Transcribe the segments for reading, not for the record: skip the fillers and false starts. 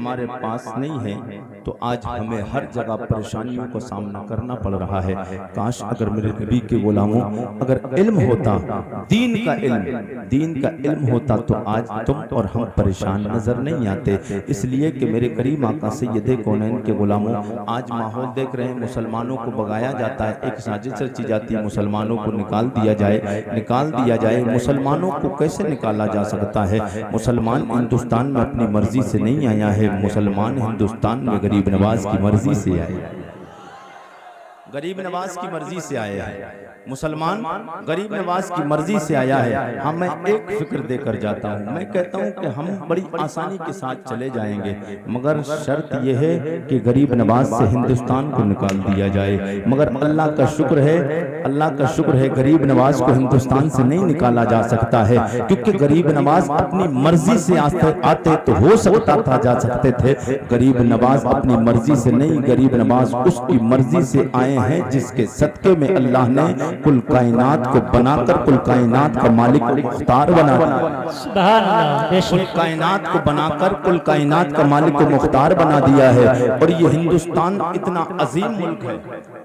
हमारे पास नहीं है तो आज हमें हर जगह परेशानियों का सामना करना पड़ रहा है। काश अगर मेरे नबी के गुलामों अगर इल्म होता, दीन का इल्म होता तो आज तुम और हम परेशान नजर नहीं आते। इसलिए कि मेरे करीम आका सैयदे कौनैन के गुलामों, आज माहौल देख रहे हैं, मुसलमानों को भगाया जाता है, एक साजिश रची जाती है मुसलमानों को निकाल दिया जाए। मुसलमानों को कैसे निकाला जा सकता है? मुसलमान हिंदुस्तान में अपनी मर्जी से नहीं आया है, मुसलमान हिंदुस्तान में गरीब नवाज की मर्जी से आया है। गरीब नवाज की मर्जी से आया है, मुसलमान गरीब नवाज की मर्जी से आया है। हाँ, मैं एक फिक्र देकर जाता हूँ, मैं कहता हूँ कि हम बड़ी आसानी के साथ चले जाएंगे, मगर शर्त यह है कि गरीब नवाज से हिंदुस्तान को निकाल दिया जाए। मगर अल्लाह का शुक्र है गरीब नवाज को हिंदुस्तान से नहीं निकाला जा सकता है, क्योंकि गरीब नवाज अपनी मर्जी से आते तो हो सकता था जा सकते थे। गरीब नवाज अपनी मर्जी से नहीं, गरीब नवाज उसकी मर्जी से आए हैं जिसके सदके में अल्लाह ने कुल कायनात को बनाकर कुल कायनात का मालिक मुख्तार बना दिया। सुभान अल्लाह। कुल कायनात को बनाकर कुल कायनात का मालिक को मुख्तार बना दिया है। और ये हिंदुस्तान इतना अजीम मुल्क है,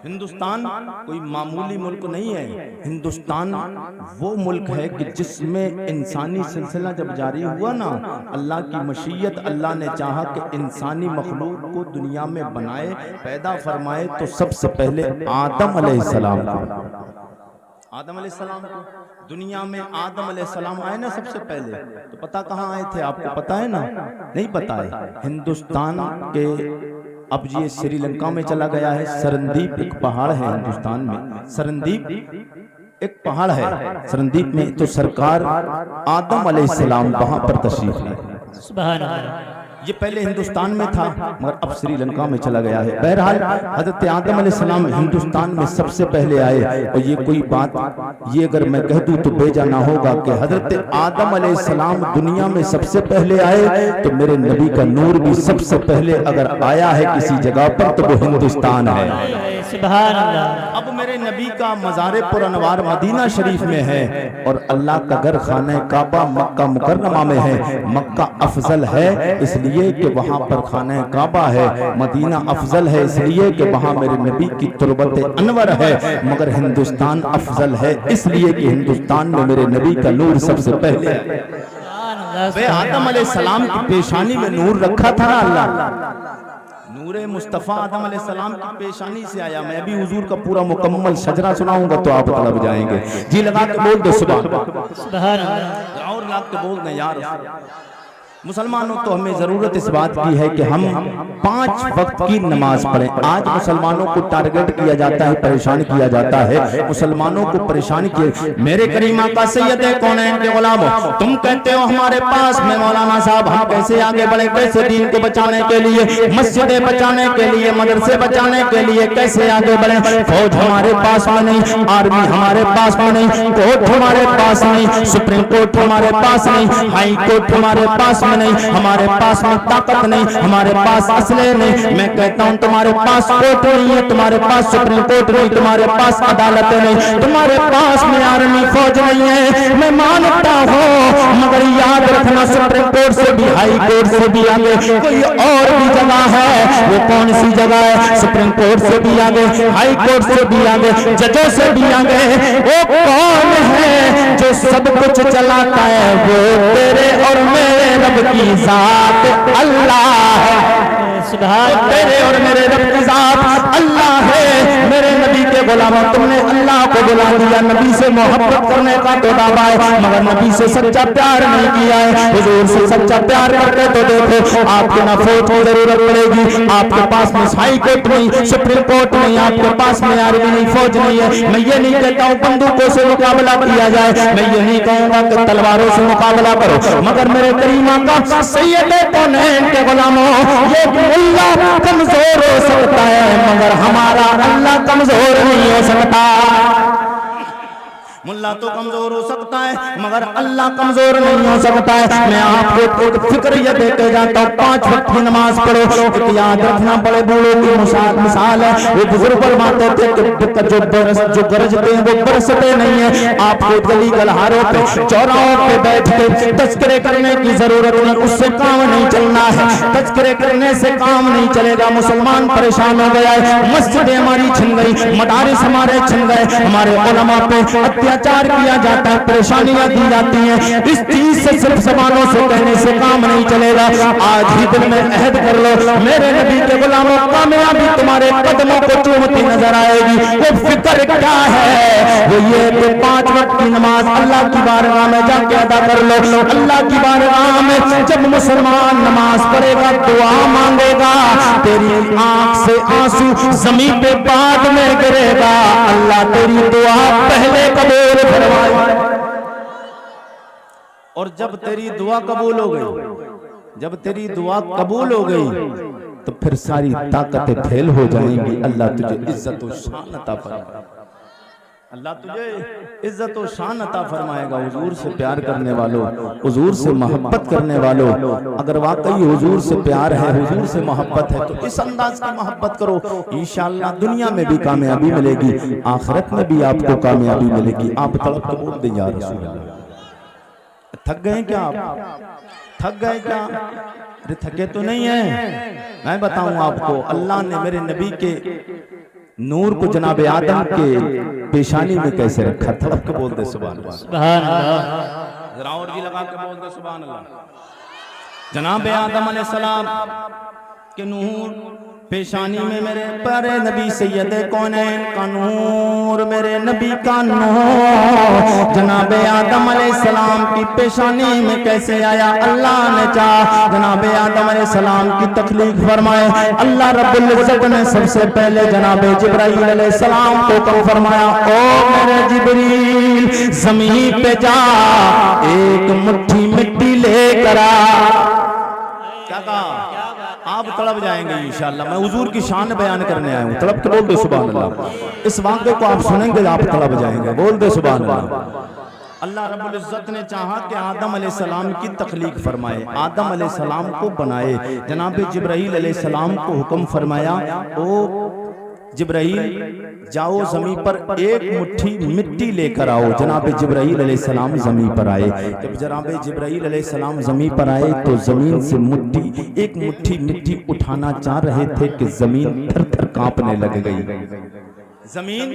हिंदुस्तान कोई मामूली मुल्क नहीं है। हिंदुस्तान वो मुल्क है कि जिसमें इंसानी सिलसिला जब जारी हुआ ना, अल्लाह की मशीयत, अल्लाह ने चाहा कि इंसानी मखलूक को दुनिया में बनाए, पैदा फरमाए, तो सबसे पहले आदम अलैहिस्सलाम को दुनिया में आदम अलैहिस्सलाम आए ना सबसे पहले। तो पता कहाँ आए थे आपको पता है ना? नहीं पता है। हिंदुस्तान के, अब ये श्रीलंका में चला गया है, सरनदीप एक पहाड़ है हिंदुस्तान में, सरनदीप एक पहाड़ है, सरनदीप में तो सरकार आदम अलैहिस्सलाम वहां पर तशरीफ लाए। सुभान अल्लाह। ये पहले हिंदुस्तान में था मगर अब श्रीलंका में चला गया है। बहरहाल हजरत आदम अलैहिस्सलाम हिंदुस्तान में सबसे पहले आए। और ये कोई बात, ये अगर मैं कह दूं तो बेजा ना होगा कि हजरत आदम अलैहिस्सलाम दुनिया में सबसे पहले आए, तो मेरे नबी का नूर भी सबसे पहले अगर आया है किसी जगह पर तो वो हिंदुस्तान है। सुभान अल्लाह। अब मेरे नबी का मज़ार पुरअनवार मदीना शरीफ में है और अल्लाह का घर खाने काबा मक्का मुकर्रमा में है। मक्का अफजल है इसलिए कि वहाँ पर खाने काबा है, मदीना अफजल है इसलिए कि वहाँ मेरे नबी की तुरबत अनवर है, मगर हिंदुस्तान अफजल है इसलिए कि हिंदुस्तान में मेरे नबी का नूर सबसे पहले वे आदम अलैहिस्सलाम की पेशानी में नूर रखा था ना अल्लाह। नूरे मुस्तफ़ा आदम अलैहिस्सलाम की पेशानी से आया। मैं अभी हुजूर का पूरा मुकम्मल शजरा सुनाऊंगा तो आप तलब जाएंगे। जी लगा के बोल दो सुभान अल्लाह, और लगा के बोल दे यार। मुसलमानों तो हमें जरूरत इस बात की है कि हम 5 वक्त की नमाज पढ़ें। आज मुसलमानों को टारगेट किया जाता है, परेशान किया जाता है, मुसलमानों को परेशान किया। मेरे करीमा का सैयदे कौनैन के गुलामों, तुम कहते हो हमारे पास में मौलाना साहब हम कैसे आगे बढ़े, कैसे दीन को बचाने के लिए, मस्जिदें बचाने के लिए, मदरसे बचाने के लिए कैसे आगे बढ़े। फौज हमारे पास में नहीं, आर्मी हमारे पास में नहीं, कोर्ट हमारे पास नहीं, सुप्रीम कोर्ट हमारे पास नहीं, हाई कोर्ट हमारे पास नहीं, हमारे पास में ताकत नहीं, हमारे पास असले नहीं। मैं कहता हूँ तुम्हारे पास कोर्ट नहीं है, तुम्हारे पास सुप्रीम कोर्ट नहीं, तुम्हारे पास अदालत नहीं, तुम्हारे पास में आर्मी फौज नहीं है। मैं मानता हूँ मगर याद रखना सुप्रीम कोर्ट से भी, हाई कोर्ट से भी आगे कोई और भी जगह है। वो कौन सी जगह है? सुप्रीम कोर्ट से भी आगे, हाई कोर्ट से भी आगे, जजों से भी आगे वो कौन है जो सब कुछ चलाता है? वो तेरे और मेरे रब की जात अल्लाह है। तेरे और मेरे रब की जात अल्लाह है। मेरे नबी के गुलामों, तुमने अल्लाह को बुला दिया, नबी से मोहब्बत करने का तो दावा है मगर नबी से सच्चा प्यार नहीं किया है। हुजूर से सच्चा प्यार करके तो देखो, आपके ना फौज की जरूरत पड़ेगी, आपके पास में हाई कोर्ट नहीं, सुप्रीम कोर्ट नहीं, आपके पास में आर्मी नहीं, फौज नहीं है। मैं ये नहीं कहता हूँ बंदूकों से मुकाबला किया जाए, मैं ये नहीं कहूँगा कि तलवारों से मुकाबला करो, मगर मेरे करीमा का सैयदे कौनैन के गुलामों, ये अल्लाह कमजोर हो सकता है मगर हमारा अल्लाह कमजोर नहीं हो सकता। मुल्ला तो कमजोर हो सकता है मगर अल्लाह कमजोर नहीं हो सकता है। मैं आपको एक फिक्र ये देके जाता हूँ, 5 वक्त की नमाज पढ़ो। एक याद रखना, बड़े बूढ़ों की मिसाल है। वो बुजुर्ग फरमाते थे कि जो गरजते हैं वो बरसते नहीं है। आपको गली गलहारों पे चौराहों पे बैठ के तस्करे करने की जरूरत नहीं, उससे काम नहीं चलना है। तस्करे करने से काम नहीं चलेगा। मुसलमान परेशान हो गया है, मस्जिदें हमारी छिन गई, मदारिस हमारे छिन गए, हमारे उलमा पे अत्याचार किया जाता है, परेशानियां दी जाती हैं। इस चीज से सिर्फ जबानों से कहने से काम नहीं चलेगा। आज ही दिन में अहद कर लो, मेरे नबी के गुलामों, कामयाबी तुम्हारे कदमों को चूमती नजर आएगी। वो फिक्र क्या है? वो ये कि 5 वक्त की नमाज अल्लाह की बारगाह में जाके अदा कर लो। अल्लाह की बारगाह में जब मुसलमान नमाज पढ़ेगा, दुआ मांगेगा, तेरी आंख से आंसू जमीन पे बाद में गिरेगा, अल्लाह तेरी दुआ पहले कबूल फरमाए। और जब तेरी दुआ कबूल हो गई, जब तेरी दुआ कबूल हो गई, तो फिर सारी ताकतें फेल हो जाएंगी। अल्लाह तुझे इज्जत और शान अता फरमाएगा। अल्लाह तुझे इज्जत और शान अता फरमाएगा। हुजूर से प्यार करने वालों, हुजूर से मोहब्बत करने वालों, अगर वाकई हुजूर से प्यार है, हुजूर से मोहब्बत है, तो इस अंदाज की मोहब्बत करो। इंशाअल्लाह दुनिया में भी कामयाबी मिलेगी, आखिरत में भी आपको कामयाबी मिलेगी। आप तड़प के बोल दें, या रसूल अल्लाह। थक गए क्या आप? थक गए क्या? अरे थके तो नहीं है। मैं बताऊं आपको, अल्लाह ने मेरे नबी के नूर को जनाब आदम के पेशानी में कैसे रखा। तड़प के बोल दे सुभान अल्लाह, सुभान अल्लाह। जरा और जी लगा के बोल दे सुभान अल्लाह। जनाब आदम अलैहिस्सलाम के नूर पेशानी में मेरे प्यारे नबी सैयद कौनैन का नूर, मेरे नबी का नूर जनाब आदम अलैहिस्सलाम की पेशानी में कैसे आया? अल्लाह ने चाहा जनाब आदम अलैहिस्सलाम की तख्लीक फरमाए। अल्लाह रब्बुल इज्जत ने सबसे पहले जनाब जिब्राइल अलैहिस्सलाम को कम फरमाया, ओ मेरे जिब्रील जमीन पे जा, एक मुट्ठी मिट्टी लेकर आ। क्या कहा? आप तड़प जाएंगे इंशाअल्लाह। मैं हुजूर की शान बयान करने आया हूँ। तड़प के बोल दे सुभान अल्लाह। इस वाक़े को आप सुनेंगे, आप तड़प जाएंगे। बोल दे सुभान अल्लाह। अल्लाह रब्बुल इज्जत ने चाहा कि आदम अलैहिस्सलाम की तख्लीक फरमाए, आदम अलैहिस्सलाम को बनाए। जनाब जिब्राइल अलैहिस्सलाम को हुक्म फरमाया, ओ जिब्राइल जाओ जमीन पर एक मुट्ठी मिट्टी लेकर आओ। जनाब जिब्राइल अलैहिस्सलाम जमीन पर आए। जब जनाब जिब्राइल अलैहिस्सलाम जमीन पर आए तो जमीन से एक मुट्ठी मिट्टी उठाना चाह रहे थे कि जमीन थर थर कांपने लग गई। जमीन,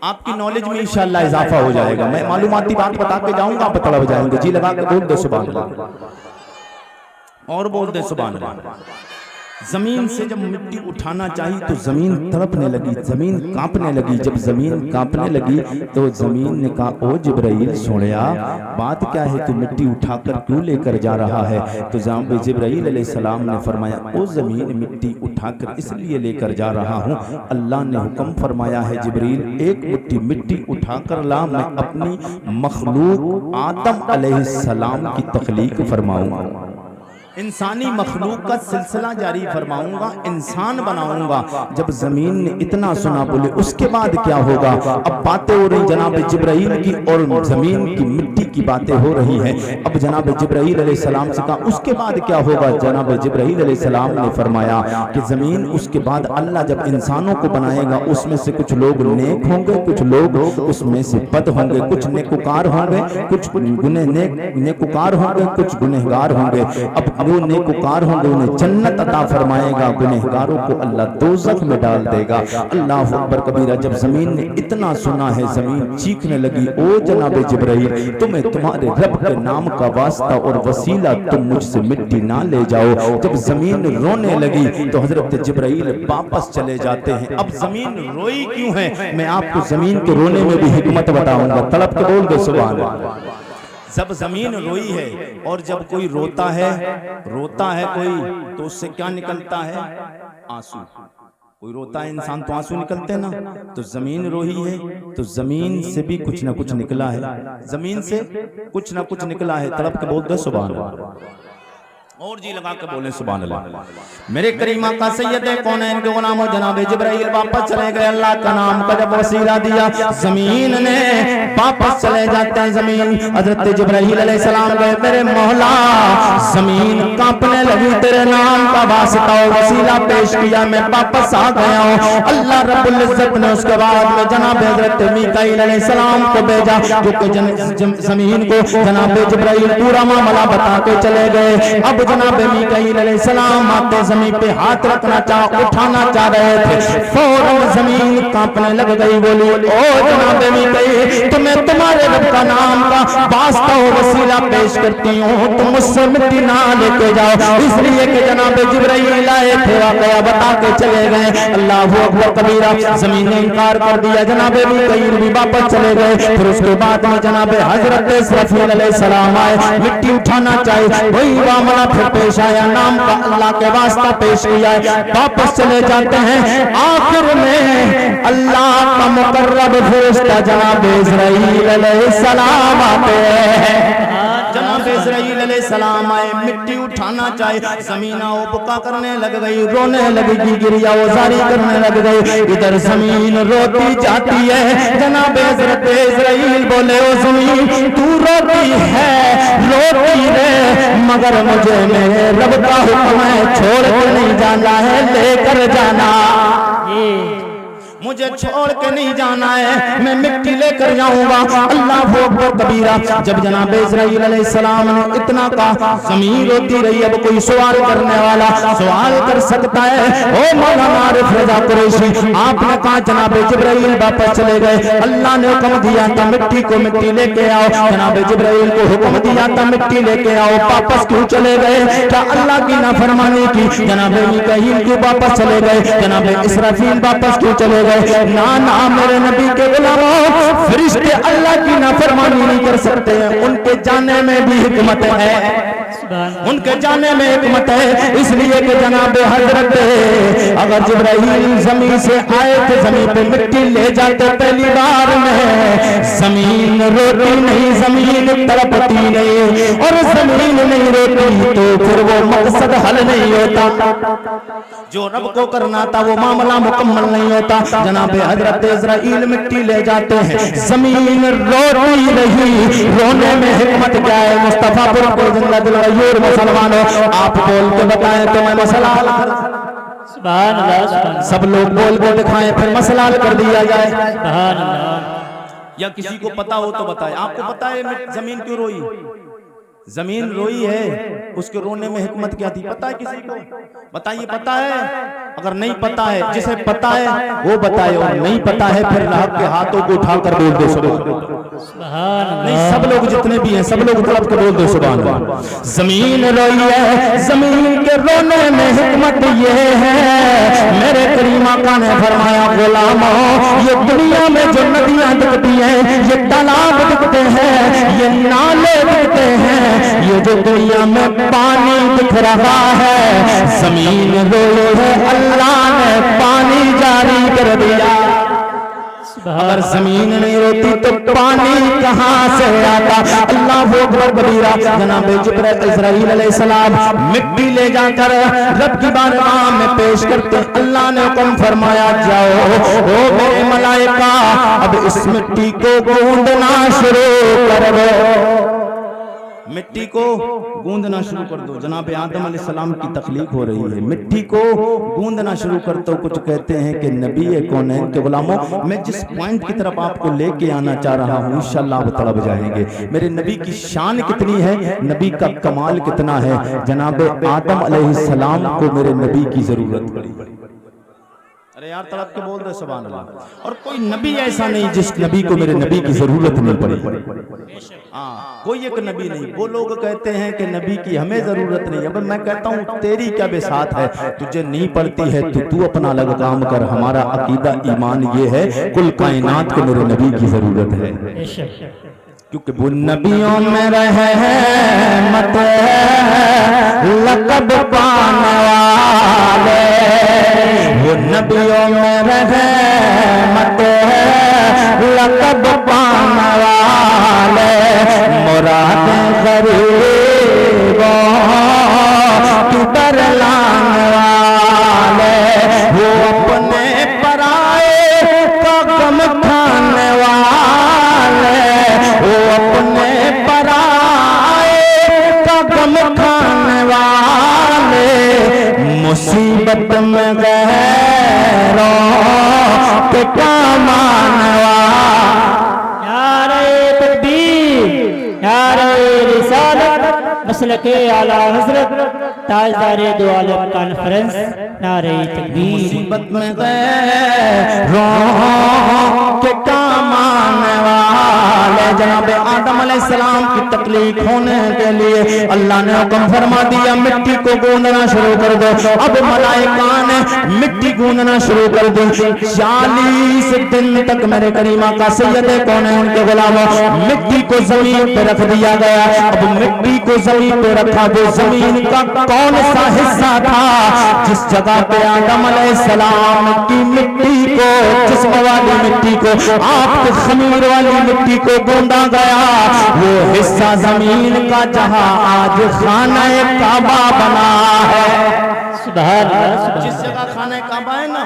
आपकी नॉलेज में इंशाअल्लाह इजाफा हो जाएगा। मैं मालूमाती बात बता के जाऊंगा, आप तड़प जाएंगे। जी लगा के बोल दे सुभान अल्लाह, और बोल दे सुभान अल्लाह। जमीन से जब मिट्टी उठाना चाहिए तो जमीन तड़पने लगी, जमीन कांपने लगी। जब जमीन कांपने लगी तो जमीन ने कहा, ओ जिब्राइल सोनिया, बात क्या है, तू मिट्टी उठाकर क्यों लेकर जा रहा है? तो जनाब जिब्राइल अलैहिस्सलाम ने फरमाया, ओ जमीन मिट्टी उठाकर इसलिए लेकर जा रहा हूँ, अल्लाह ने हुक्म फरमाया है जिब्राइल एक मुट्ठी मिट्टी उठाकर ला, मैं अपनी मखलूक आदम अलैहिस्सलाम की तख्लीक फरमाऊंगा, इंसानी मखलूक का सिलसिला जारी फरमाऊंगा, इंसान बनाऊंगा। जब जमीन ने इतना सुना, बोले उसके बाद क्या होगा? अब बातें हो रही जनाब जिब्राइल की और जमीन की मिट्टी की बातें हो रही हैं। अब जनाब जिब्राइल अलैहिस्सलाम से कहा, उसके बाद क्या होगा? जनाब जिब्राइल अलैहिस्सलाम ने फरमाया कि जमीन, उसके बाद अल्लाह जब इंसानों को बनाएगा, उसमें से कुछ लोग नेक होंगे, कुछ लोग उसमें से बद होंगे, कुछ नेकुकार होंगे, कुछ नेकुकार होंगे, कुछ गुनहगार होंगे। अब वो नेकुकार होंगे उन्हें जन्नत अता फरमाएगा, गुनहगारों को अल्लाह दोज़ख में डाल देगा। अल्लाह अकबर कबीरा। जब जमीन ने इतना सुना है, जमीन चीखने लगी, ओ जनाब जिब्राइल, तुम्हें तुम्हारे रब के नाम का वास्ता और वसीला, तुम मुझसे मिट्टी ना ले जाओ। जब जमीन रोने लगी तो हजरत जिब्राइल वापस चले जाते हैं। अब जमीन रोई क्यों है, मैं आपको जमीन के रोने में भी हिकमत बताऊंगा। तड़प के बोल दे सुभान अल्लाह। जब जमीन रोई है, और जब कोई रोता है कोई, तो उससे क्या निकलता है? आंसू। कोई रोता है इंसान तो आंसू निकलते ना। तो जमीन रोई है तो जमीन से भी कुछ ना कुछ निकला है, जमीन से कुछ ना कुछ निकला है। तड़प के बोल दे सुभान अल्लाह। और जी लगा के बोले सुभान अल्लाह। मेरे करीमा का सैयद कौनैन के गुलाम जनाब जिब्राइल वापस चले गए, अल्लाह का नाम का जब वसीला दिया जमीन ने वापस चले जाते हैं। जमीन हजरत जिब्राइल अलैहिस्सलाम गए, मेरे मौला जमीन कांपने लगी, तेरे नाम का वास्ता और वसीला पेश किया, मैं वापस आ गया हूँ। अल्लाह रब्बुल इज्जत ने उसके बाद में जनाब हजरत मीकाईल अलैहिस्सलाम को भेजा, जो जमीन को जनाब जिब्राइल पूरा मामला बता के चले गए। अब जनाब मीकाईल अलैहिस्सलाम आते जमीन पे हाथ रखना उठाना चाह रहे थे, फौरन जमीन कांपने लग गई। बोली ओ जनाब मीकाईल, तुम्हें तुम्हारे रब का नाम का वास्ता और वसीला पेश करती हूँ, तुम मुझसे मिट्टी ना लेके जाओ। इसलिए कि जनाब जिब्राइल आए थे, वाकया बता के चले गए। अल्लाह अकबर कबीरा, जमीन ने इनकार कर दिया, जनाब मीकाईल भी वापस चले गए। फिर उसके बाद में जनाब हजरत इसराफील अलैहिस्सलाम आए, मिट्टी उठाना चाहिए, वही मामला फिर पेश आया, नाम का अल्लाह के वास्ता पेश किया, वापस चले जाते हैं। आखिर में अल्लाह का मुकर्रब फरिश्ता जनाब इस्राईल अलैहिस्सलाम आते हैं। जनाब इस्राईल अलैहिस्सलाम आए, मिट्टी उठाना चाहे, जमीन उपका करने लग गई, रोने लगेगी, गिरिया जारी करने लग गई। इधर जमीन रोती जाती है, जनाब हजरत इस्राईल बोले ओ जमीन तू रोती है, रोती रे, मगर मुझे मेरे रब का हुक्म है, छोड़ के नहीं जाना है, लेकर जाना, मुझे छोड़ के नहीं जाना है, मैं मिट्टी लेकर जाऊंगा। अल्लाह अकबर कबीरा। जब जनाब इस्राईल अलैहिस्सलाम ने इतना कहा, जमीन रोती रही। अब कोई सवाल करने वाला सवाल कर सकता है, ओ मौलाना आरिफ रजा कुरैशी, आपने कहा जनाब जिब्राइल वापस चले गए, अल्लाह ने हुक्म दिया था मिट्टी को मिट्टी लेके आओ, जनाब जिब्राइल को हुक्म दिया था मिट्टी लेके आओ, वापस क्यों चले गए? क्या अल्लाह की नाफरमानी की? जनाब मीकाईल क्यों वापस चले गए? जनाब इसराफील वापस क्यों चले गए? ना ना मेरे नबी के गुलामों, फरिश्ते अल्लाह की नाफरमानी नहीं कर सकते हैं, उनके जाने में भी हिकमत है, उनके जाने में हिकमत है। इसलिए कि जनाब हजरत अगर जिब्राइल जमीन से आए थे, जमीन पे मिट्टी ले जाते, पहली बार में जमीन रोती नहीं, जमीन तड़पती नहीं, और जमीन नहीं रोती तो फिर वो मकसद हल नहीं होता, जो रब को करना था वो मामला मुकम्मल नहीं होता। जनाब हजरत इस्राईल मिट्टी ले जाते हैं, जमीन रोती रही, रोने में हिकमत क्या है? मुस्तफापुर को जिंदा दिल गयूर मुसलमानों, आप बोल के बताएं तो मैं मसला हल कर, सुभान अल्लाह, सब लोग बोल के दिखाएं, फिर मसला हल कर दिया जाए, सुभान अल्लाह। या किसी को पता हो तो बताए, आपको पता है जमीन क्यों रोई? जमीन रोई है, उसके रोने में हिकमत क्या थी? पता है किसी को? बताइए, पता है? अगर नहीं पता है, जिसे पता है वो बताए, और नहीं पता है फिर राहत के हाथों को उठाकर बोल दो सुभान अल्लाह। नहीं, सब लोग जितने भी हैं सब लोग तड़प के बोल दो सुभान अल्लाह। जमीन रोई है, जमीन के रोने में हिकमत ये है, मेरे करीमा का ने फरमाया गुलामों, ये दुनिया में जो नदियां दिखती हैं, ये तालाब दिखते हैं, ये नाले दिखते हैं, ये जो दुनिया में पानी दिख रहा है, जमीन रोई है, अल्लाह ने पानी जारी कर दिया। अगर जमीन नहीं रोती तो पानी कहां से आता? अल्लाह अकबर कबीरा। जनाब जिब्राइल इस्राईल अलैहिस्सलाम मिट्टी ले जाकर रब की बारगाह में पेश करते, अल्लाह ने हुक्म फरमाया जाओ ओ मेरे मलाइका, अब इस मिट्टी को गूंदना शुरू कर दो, मिट्टी को गूंदना शुरू कर दो। जनाब आदम अलैहिस्सलाम की तख्लीक हो रही है, मिट्टी को गूंदना शुरू कर दो। कुछ कहते हैं कि नबी कौनैन के गुलामों, मैं जिस पॉइंट की तरफ आपको लेके आना चाह रहा हूँ इंशाअल्लाह आप तड़प जाएंगे। मेरे नबी की शान कितनी है, नबी का कमाल कितना है। जनाब आदम अलैहिस्सलाम को मेरे नबी की जरूरत पड़ी। अरे यार तड़प के बोल दे सुभान अल्लाह। और कोई नबी ऐसा नहीं जिस नबी को मेरे नबी की जरूरत नहीं पड़ी। हाँ, कोई एक नबी नहीं। वो लोग कहते हैं कि नबी की हमें जरूरत नहीं। अब मैं कहता हूँ तेरी क्या बेसात है, तुझे नहीं पड़ती है तो तू अपना अलग काम कर। हमारा अकीदा ईमान ये है कुल कायनात को मेरे नबी की जरूरत है, क्योंकि वो नबियों में रहमत लक़ब पाने वाले, वो नबियों में रहमत लक़ब पाने वाले, मुरादें गरीबों मुसीबत में गैरों के कामानवा। नारे तकबीर, नारे रिसालत, मसलके आला हजरत ताजदारे दो आलम कॉन्फ्रेंस, नारे तकबीर। मुसीबत में गैरों के कामानवा। जनाब आदम अलैहिस्सलाम की तकलीफ होने के लिए अल्लाह ने हुक्म फरमा दिया मिट्टी को गूंदना शुरू कर दो। अब मलाइका ने मिट्टी गूंदना शुरू कर दी। 40 दिन तक मेरे करीमा का सैयद कौन है उनके गुलामों मिट्टी को जमीन पे रख दिया गया। अब मिट्टी को जमीन पे रखा, वो जमीन का कौन सा हिस्सा था जिस जगह पे आदम अलैहिस्सलाम की मिट्टी को, जिस्म वाली मिट्टी को, आपके खमीर वाली मिट्टी को गूंदा गया, वो हिस्सा जमीन का जहां आज खाना काबा बना है। जिस जगह खाना काबा है ना,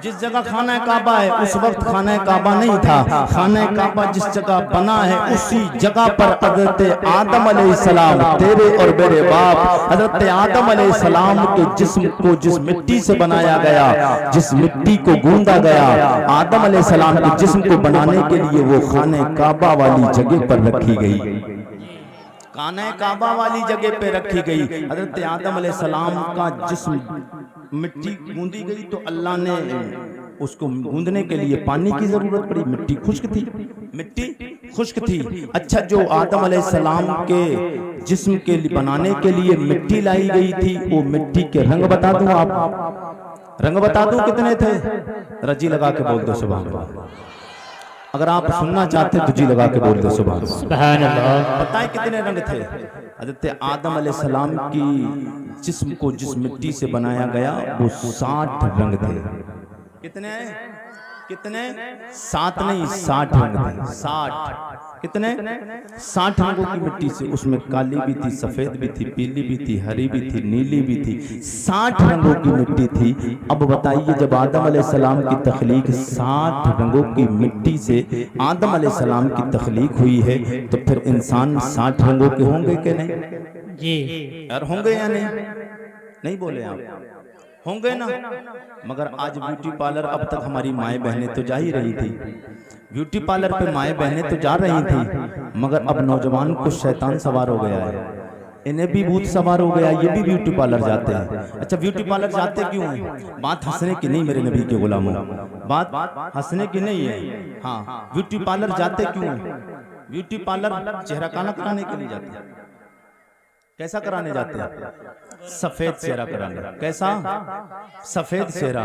जिस जगह खाना काबा है उस वक्त खाना काबा नहीं था। खाना काबा जिस जगह बना है उसी जगह पर हजरत आदम अलैहिस्सलाम, तेरे और मेरे बाप हजरत आदम अलैहिस्सलाम के जिस्म को जिस मिट्टी से बनाया गया, जिस मिट्टी को गूंदा गया, आदम अलैहिस्सलाम के जिस्म को बनाने के लिए वो खाने काबा वाली जगह पर रखी गई, खाने काबा वाली जगह पे रखी गई। हजरत आदम अलैहिस्सलाम का जिस्म मिट्टी गूंदी गई तो अल्लाह ने उसको गूंदने के लिए पानी की जरूरत पड़ी। मिट्टी खुश्क थी, मिट्टी खुश्क थी। अच्छा, जो आदम अलैहिस्सलाम के जिस्म के लिए बनाने के लिए मिट्टी लाई गई थी, वो मिट्टी के रंग बता दूं आप, रंग बता दूं कितने थे? रजी लगा के बोल दो सुभान अल्लाह। अगर आप सुनना चाहते तो जी लगा के बोल दो सुभान अल्लाह। बताएं कितने रंग थे? हजरत आदम अलैहिस्सलाम की जिस्म को जिस मिट्टी से बनाया गया वो 60 रंग थे। कितने? कितने? 7 नहीं, 60 रंग थे। 60 कितने? 60 रंगों की मिट्टी से। उसमें काली भी थी, सफेद भी थी, पीली भी थी, हरी भी थी, नीली भी थी। 60 रंगों की मिट्टी थी। अब बताइए, जब आदम अलैहिस्सलाम की तख्लीक 60 रंगों की मिट्टी से आदम अलैहिस्सलाम की तख्लीक हुई है, तो फिर इंसान 60 रंगों के होंगे कि नहीं? जी यार होंगे या नहीं? नहीं बोले आप? होंगे ना। मगर आज ब्यूटी पार्लर, अब तक हमारी माएँ बहनें तो जा ही रही थी, ब्यूटी पार्लर पे माएँ बहनें तो जा रही थी, मगर अब नौजवान को शैतान सवार हो गया है, इन्हें भी भूत सवार हो गया, ये भी ब्यूटी पार्लर जाते हैं। अच्छा, ब्यूटी पार्लर जाते क्यों हैं? बात हंसने की नहीं मेरे नबी के गुलामों, बात हंसने की नहीं है। हाँ, ब्यूटी पार्लर जाते क्यों हैं? ब्यूटी पार्लर चेहरा काला कराने के लिए जाते हैं। कैसा कराने जाते हैं? सफेद चेहरा कराने। कैसा? सफेद चेहरा।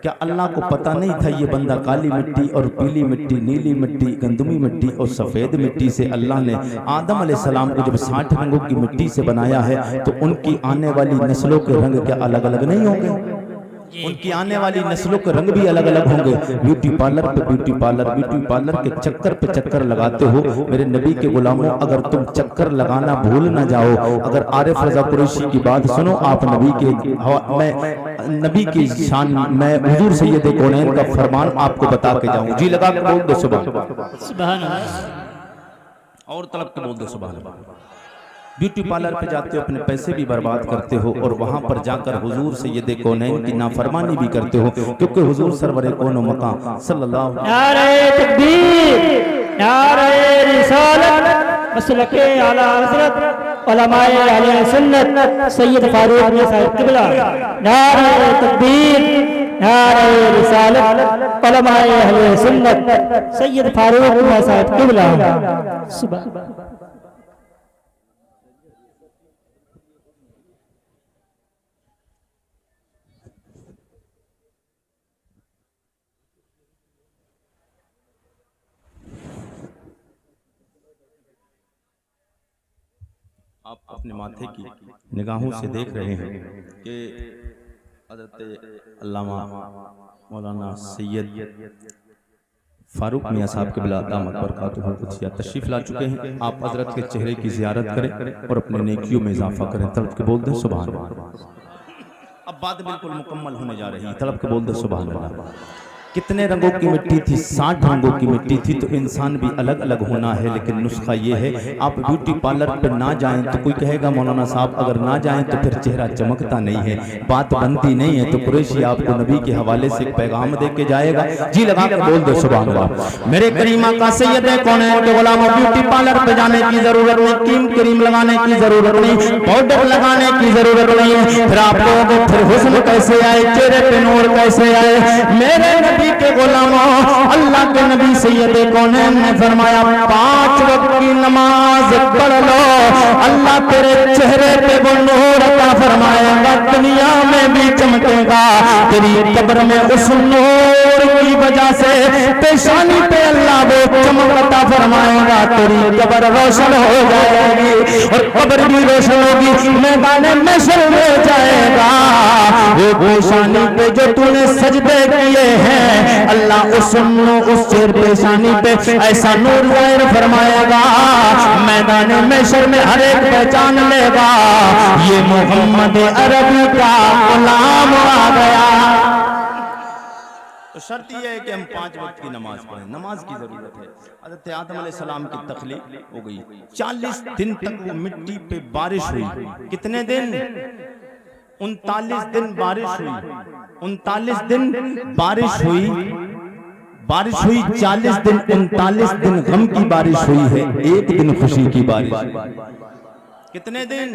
क्या अल्लाह को पता नहीं था ये बंदा काली मिट्टी और पीली मिट्टी, नीली मिट्टी, गंदमी मिट्टी और सफेद मिट्टी से अल्लाह ने आदम अलैहिस्सलाम को जब 60 रंगों की मिट्टी से बनाया है, तो उनकी आने वाली नस्लों के रंग क्या अलग अलग नहीं होंगे? उनकी आने वाली नस्लों के रंग भी अलग अलग होंगे। ब्यूटी पार्लर पे ब्यूटी पार्लर, ब्यूटी पार्लर के चक्कर पे चक्कर लगाते हो मेरे नबी के गुलामों। अगर तुम चक्कर लगाना भूल ना जाओ, अगर आरिफ रजा कुरैशी की बात सुनो, आप नबी के, मैं नबी की शान, मैं हुजूर सैयद कौनैन का फरमान आपको बता के जाऊं। जी लगा के बोल दो सुभान अल्लाह, और तलब के बोल दो सुभान अल्लाह। ब्यूटी पार्लर पे जाते हो, अपने पैसे भी बर्बाद करते हो और वहां पर जाकर हुजूर सैयद कौनैन की नाफरमानी भी करते हो, क्योंकि हुजूर सरवरे कौनो मकाम सल्लल्लाहु अलैहि वसल्लम। नारे तकबीर, नारे रिसालत, मसलके आला हजरत उलमाए अहले सुन्नत सैयद फारूक मियां साहब किबला। नारे तकबीर, नारे रिसालत, उलमाए अहले सुन्नत सैयद फारूक मियां साहब किबला। सुभान आप अपने माथे की निगाहों से देख रहे हैं कि हज़रत अल्लामा मौलाना सैयद फारूक मियां साहब के बिला दामत बरकातुहू कुदसिया तशरीफ ला चुके हैं। आप हजरत के चेहरे की जियारत करें और अपने नेकियों में इजाफा करें। तलब के बोल दें सुभान अल्लाह। अब बात बिल्कुल मुकम्मल होने जा रही है, तलब के बोल दें सुभान अल्लाह। कितने रंगों की मिट्टी थी? 60 रंगों की मिट्टी थी। तो इंसान भी अलग अलग होना है, लेकिन नुस्खा ये है, आप ब्यूटी पार्लर पर ना जाएं तो कोई कहेगा मौलाना साहब अगर ना जाएं तो फिर चेहरा चमकता नहीं है, बात बनती नहीं है। तो कुरैशी आपको नबी के हवाले से एक पैगाम दे के जाएगा। जी लगा कर बोल दो सुभान अल्लाह। मेरे करीमा का सैयद कौन है के गुलाम, ब्यूटी पार्लर पे जाने की जरूरत नहीं, क्रीम लगाने की जरूरत नहीं, पाउडर लगाने की जरूरत नहीं है। फिर आप लोग फिर हुस्न कैसे आए, चेहरे पे नूर कैसे आए? मेरे नबी के गुलामों, अल्लाह के नबी सैयद कौनैन ने फरमाया 5 वक्त की नमाज पढ़ लो, अल्लाह तेरे चेहरे पे वो नूर अता फरमाएगा, दुनिया में भी चमकेगा। तेरी कब्र में उस नूर की वजह से पेशानी पे अल्लाह वो चमक अता फरमाएगा, तेरी कब्र रोशन हो जाएगी और कब्र भी रोशन होगी, मैदान महशर में जाएगा। वो पेशानी पे जो तूने सजदे किए हैं, अल्लाह उस चेहरे पेशानी पे ऐसा नूर जाहिर फरमाएगा, मैदान महशर में हर एक पहचान लेगा ये मोहम्मद अरबी का गुलाम आ गया। तो शर्त यह है कि हम 5 वक्त की नमाज पढ़ें, नमाज की जरूरत है। हज़रत आदम अलैहिस्सलाम की तख्लीक हो गई, 40 दिन तक वो मिट्टी पे बारिश हुई। कितने दिन? 39 दिन बारिश हुई। 39 दिन बारिश हुई, 40 दिन, 39 दिन गम की बारिश हुई है, 1 दिन खुशी की बारिश। कितने दिन?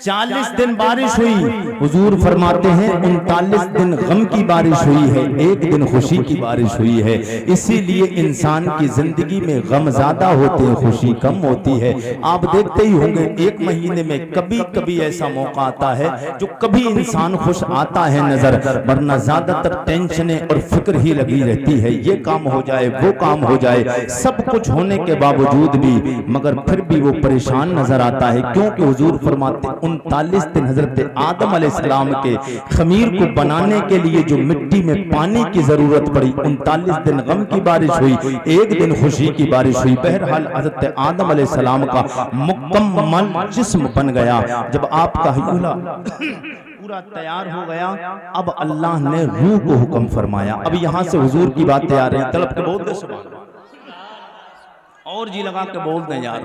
40 दिन बारिश हुई। हुजूर फरमाते हैं 39 दिन गम की बारिश हुई है, 1 दिन खुशी की बारिश हुई है। इसीलिए इंसान की जिंदगी में गम ज्यादा होते हैं, खुशी कम होती है। आप देखते ही होंगे 1 महीने में कभी कभी ऐसा मौका आता है जो कभी इंसान खुश आता है नजर, वरना ज्यादातर टेंशनें और फिक्र ही लगी रहती है, ये काम हो जाए वो काम हो जाए, सब कुछ होने के बावजूद भी मगर फिर भी वो परेशान नजर आता है। क्योंकि हुजूर फरमाते 39 दिन हजरत आदम अलैहिस्सलाम के खमीर को बनाने के लिए जो मिट्टी में पानी की जरूरत पड़ी, 39 दिन गम की बारिश हुई, 1 दिन खुशी की बारिश हुई। बहरहाल हजरत आदम अलैहिस्सलाम का मुकम्मल जिस्म बन गया। जब आपका हिला पूरा तैयार हो गया, अब अल्लाह ने रूह को हुक्म फरमाया। अब यहाँ से हुजूर की बातें आ रही हैं, तलब के बोल दे सुभान अल्लाह, और जी लगा के बोल दें यार।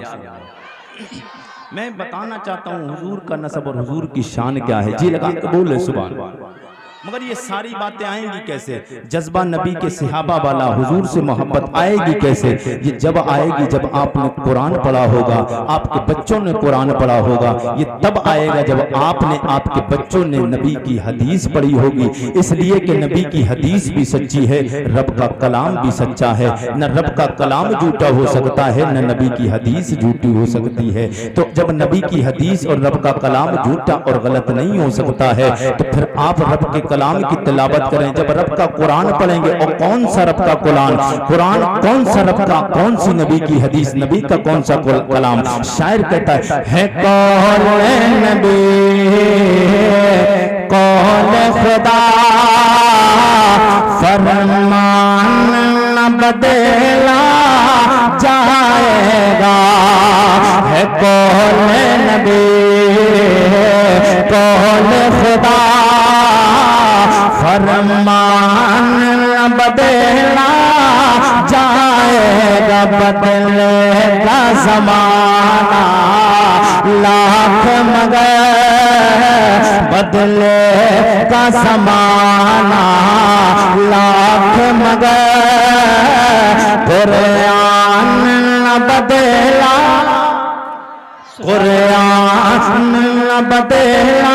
मैं बताना चाहता हूँ हुजूर का नसब और हुजूर की शान क्या है। जी लगा के बोले सुभान अल्लाह। मगर ये सारी बातें आएंगी कैसे? जज्बा नबी के सहाबा वाला, हुजूर से मोहब्बत आएगी कैसे? ये जब आएगी जब आपने कुरान पढ़ा होगा, आपके बच्चों ने कुरान पढ़ा होगा। ये तब आएगा जब आपने, आपके बच्चों ने नबी की हदीस पढ़ी होगी। इसलिए कि नबी की हदीस भी सच्ची है, रब का कलाम भी सच्चा है। न रब का कलाम झूठा हो सकता है, न नबी की हदीस झूठी हो सकती है। तो जब नबी की हदीस और रब का कलाम झूठा और गलत नहीं हो सकता है, तो फिर आप रब के कलाम की तिलावत करें। जब रब का कुरान पढ़ेंगे, और कौन सा रब का कुरान, कौन सा रब का, कौन सी नबी की हदीस, नबी का कौन सा कलाम? शायर कहता है कौल नबी कौल खुदा फरमान न बदला जाएगा, है कौल नबी कौल खुदा फरमान बदला जाएगा, बदलेगा ज़माना लाख मगर बदलेगा ज़माना लाख मगर, कुरान बदला कुरान बदला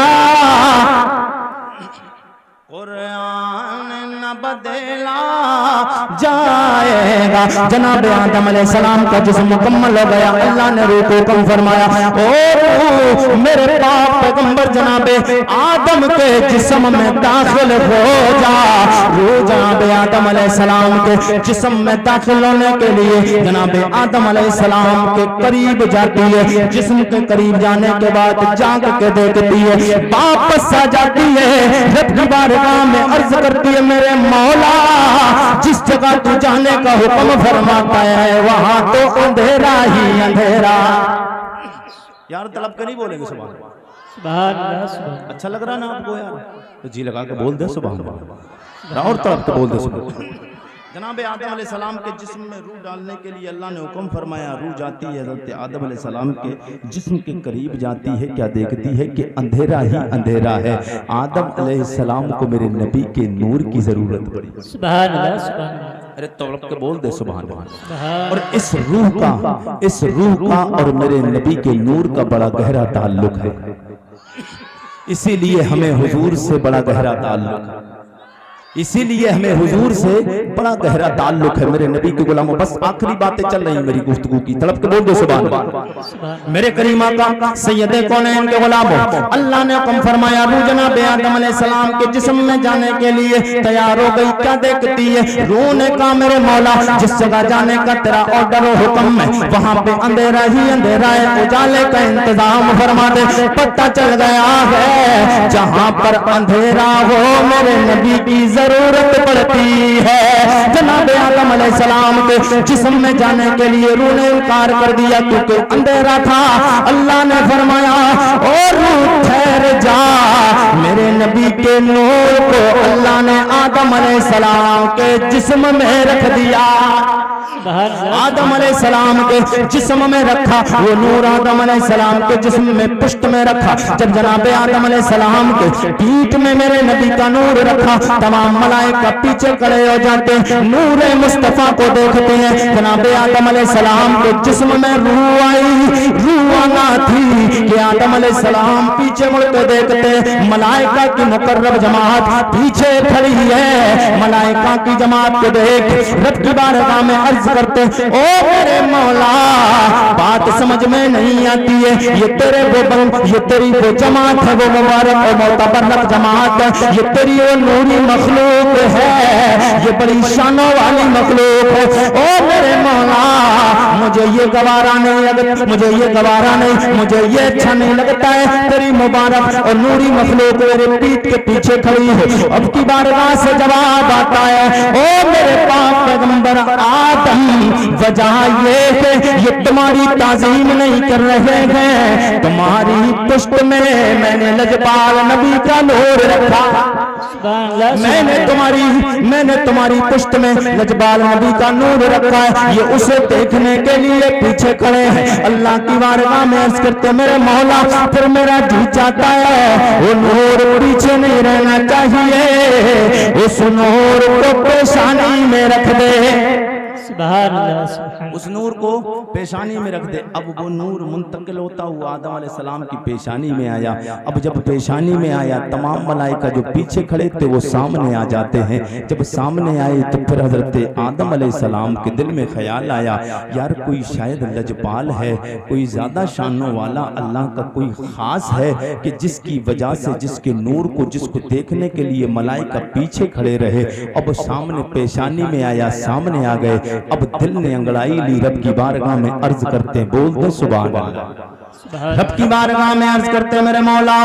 बदला जाएगा। जनाब आदम अलैहिस्सलाम का जिस्म मुकम्मल हो गया, अल्लाह ने रूह को हुक्म फरमाया, ओ मेरे पाक पैगंबर जनाबे आदम के जिस्म में दाखिल हो जा। रूह जनाब आदम अलैहिस्सलाम के जिस्म में दाखिल होने के लिए जनाब आदम अलैहिस्सलाम के करीब जाती है। जिस्म के करीब जाने के बाद जाग के देखती है, वापस आ जाती है, रब की बारगाह में अर्ज करती है, मेरे मौला जिस जगह तू जाने का हुक्म फरमाता है वहां तो अंधेरा ही अंधेरा। यार तलब के नहीं बोलेंगे सुभान अल्लाह? अच्छा लग रहा ना आपको यार? तो जी लगा के बोल दे सुभान अल्लाह, और तलब के बोल दे सुभान। जनाब आदम अलैहिस्सलाम के जिस्म में रूह डालने के लिए अल्लाह ने हुक्म फरमाया। रूह जाती है हज़रत आदम अलैहिस्सलाम के जिस्म के करीब जाती है, क्या देखती है कि अंधेरा ही अंधेरा है। आदम अलैहिस्सलाम को मेरे नबी के नूर की जरूरत पड़ी। सुभान अल्लाह, सुभान अल्लाह। अरे तौलब के बोल दे सुभान अल्लाह। और इस रूह का और मेरे नबी के नूर का बड़ा गहरा ताल्लुक है, इसीलिए हमें हुजूर से बड़ा गहरा ताल्लुक है, इसीलिए हमें हुजूर से बड़ा गहरा ताल्लुक है। मेरे नबी के गुलामों, बस आखिरी बातें चल रही मेरी गुफ्तगू की, तड़प के बोल दो सुभान अल्लाह। मेरे करीम आका सैयदे कौनैन के गुलामों, अल्लाह ने हुक्म फरमाया रूह जनाब आदम अलैहिस्सलाम के जिस्म में जाने के लिए तैयार हो गई। क्या देखती है? रूह ने कहा मेरे मौला जिस जगह जाने का तेरा ऑर्डर हो हुक्म है वहां पे अंधेरा ही अंधेरा है, उजाले का इंतजाम फरमा दे। पता चल गया है जहां पर अंधेरा हो मेरे नबी की जरूरत पड़ती है। जनाब आदम अलैहिस्सलाम के जिस्म में जाने के लिए रूह ने इनकार कर दिया क्योंकि अंधेरा था। अल्लाह ने फरमाया और रूह ठहर जा, मेरे नबी के नूर को अल्लाह ने आदम अलैहिस्सलाम के जिस्म में रख दिया। आदम अलैहिस्सलाम के जिस्म में रखा, वो नूर आदम अलैहिस्सलाम के जिस्म में पुष्ट में रखा। जब जनाब आदम अलैहिस्सलाम के पीठ में मेरे नबी का नूर रखा, तमाम मलाइका पीछे खड़े हो जाते हैं, नूर मुस्तफा को देखते हैं। जनाब आदम अलैहिस्सलाम के जिस्म में रूह आई, रूह आना थी कि आदम अलैहिस्सलाम पीछे मुड़ के देखते हैं। मलाइका की मुकर्रब जमात पीछे खड़ी है, मलाइका की जमात को देख रब की बारगाह में अर्ज करते ओ मेरे मौला बात समझ में नहीं आती है, ये तेरे ये तेरी वो जमात है, वो मुबारक और मोतबरक जमात है, ये तेरी वो नूरी मखलूक है, ये बड़ी शानों वाली मखलूक है। ओ मेरे मौला मुझे ये गवारा नहीं लगता, मुझे ये गवारा नहीं, मुझे ये अच्छा नहीं लगता है। तेरी मुबारक और नूरी मखलूक मेरे पीठ के पीछे खड़ी है। अब की बारगाह से जवाब आता है ओ मेरे पाक पैगंबर आदम वजह ये है ये तुम्हारी ताज़ीम नहीं कर रहे हैं, तुम्हारी पुष्ट में मैंने लजपाल नबी का नूर रखा। मैंने तुम्हारी पुष्ट में लजपाल नबी का नूर रखा है, ये उसे देखने के लिए पीछे खड़े हैं। अल्लाह की बारगाह में अर्ज करते मेरे मौला फिर मेरा जी चाहता है वो नूर पीछे नहीं रहना चाहिए, उस नूर को पेशानी में रख दे। उस नूर को पेशानी में रख दे। अब वो नूर मुंतकिल होता हुआ आदम अलैहिस्सलाम की पेशानी में आया। अब जब पेशानी में आया तमाम मलाइका जो पीछे खड़े थे वो सामने आ जाते हैं। जब सामने आए तो फिर हजरत आदम अलैहिस्सलाम के दिल में ख्याल आया यार कोई शायद लजपाल है, कोई ज्यादा शानों वाला अल्लाह का कोई खास है कि जिसकी वजह से जिसके नूर को जिसको देखने के लिए मलाइका पीछे खड़े रहे। अब सामने पेशानी में आया, सामने आ गए। अब दिल ने अंगड़ाई ली, रब की बारगाह में अर्ज करते बोल दो सुभान अल्लाह। रब की बारगाह में अर्ज करते मेरे मौला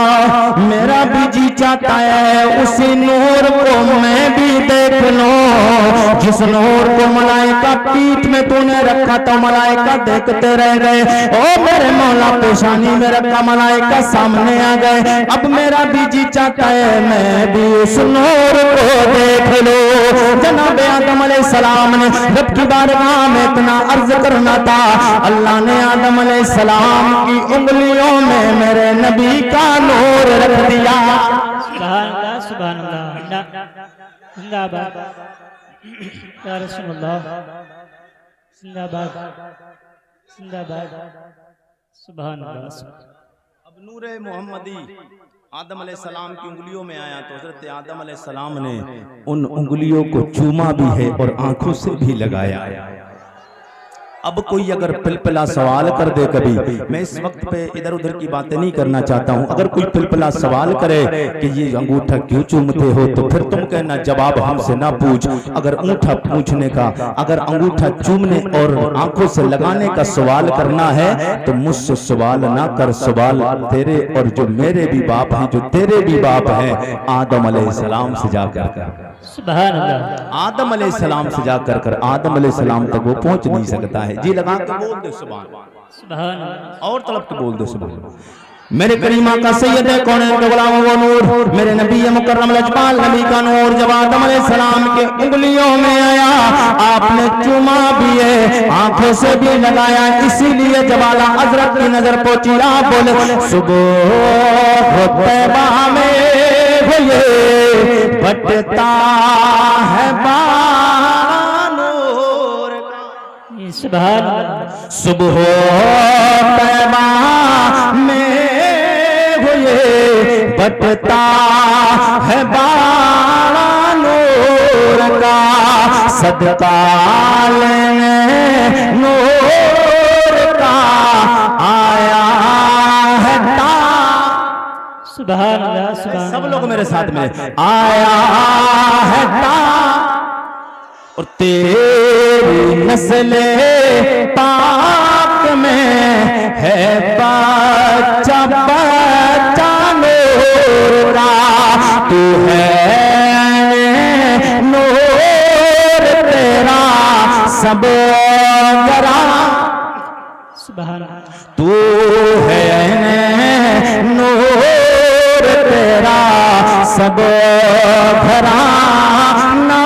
मेरा भी जी चाहता है उसी नूर को मैं भी देख लूं, जिस नूर को मलाइका पीठ में तूने रखा तो मलाइका देखते रह गए। ओ मेरे मौला पेशानी में रखा, मलाइका सामने आ गए। अब मेरा भी जी चाहता है मैं भी उस नूर को देख लूं। जनाब आदम अलैहिस्सलाम ने रब की बारगाह में इतना अर्ज करना था, अल्लाह ने आदम अलैहिस्सलाम की उंगलियों में मेरे नबी का नूर रख दिया। सुभान अल्लाह, सुभान अल्लाह, जिंदाबाद या रसूलुल्लाह, जिंदाबाद जिंदाबाद, सुभान अल्लाह। अब नूरे मोहम्मदी आदम अलैहिस्सलाम की उंगलियों में आया तो हजरत आदम अलैहिस्सलाम ने उन उंगलियों को चूमा भी है और आंखों से भी लगाया। अब कोई अगर पिलपिला सवाल कर दे कभी, मैं इस वक्त पे इधर उधर की बातें नहीं करना चाहता हूँ, अगर कोई पिलपिला सवाल करे कि ये अंगूठा क्यों चूमते हो तो फिर तुम कहना जवाब हमसे ना पूछ। अगर अंगूठा पूछने का, अगर अंगूठा चूमने और आंखों से लगाने का सवाल करना है तो मुझसे सवाल ना कर, सवाल तेरे और जो मेरे भी बाप हैं, जो तेरे भी बाप हैं, आदम अलैहिस्सलाम से जाकर सुभान अल्लाह, आदम अलैहिस्सलाम से जाकर कर आदम अलैहिस्सलाम तक वो पहुंच नहीं सकता है। जी लगा के बोल दे सुभान, सुभान अल्लाह, और तड़प के बोल दे सुभान। मेरे करीमा का सैयद है कौन के गुलाम वो नूर, मेरे नबी मुकर्रम लजपाल नबी का नूर जब आदम अलैहिस्सलाम के उंगलियों में आया आपने चूमा भी है, आंखों से भी लगाया, इसीलिए जब आला हज़रत की नजर पहुंची आप बोले सुबह तैबा में ये बटता है बानूर का, सुभान अल्लाह। सुबह तैबा में बटता है बाड़ा नूर का, सदका लेने नूर का आया है ता। सुभान अल्लाह, सुभान सब लोग मेरे साथ में आया है ता, और तेरी नस्ले पाक में है बच्चा बच्चा नूर का, तू है नूर तेरा सब गरा, सुभान अल्लाह। तू है नूर तेरा सब घराना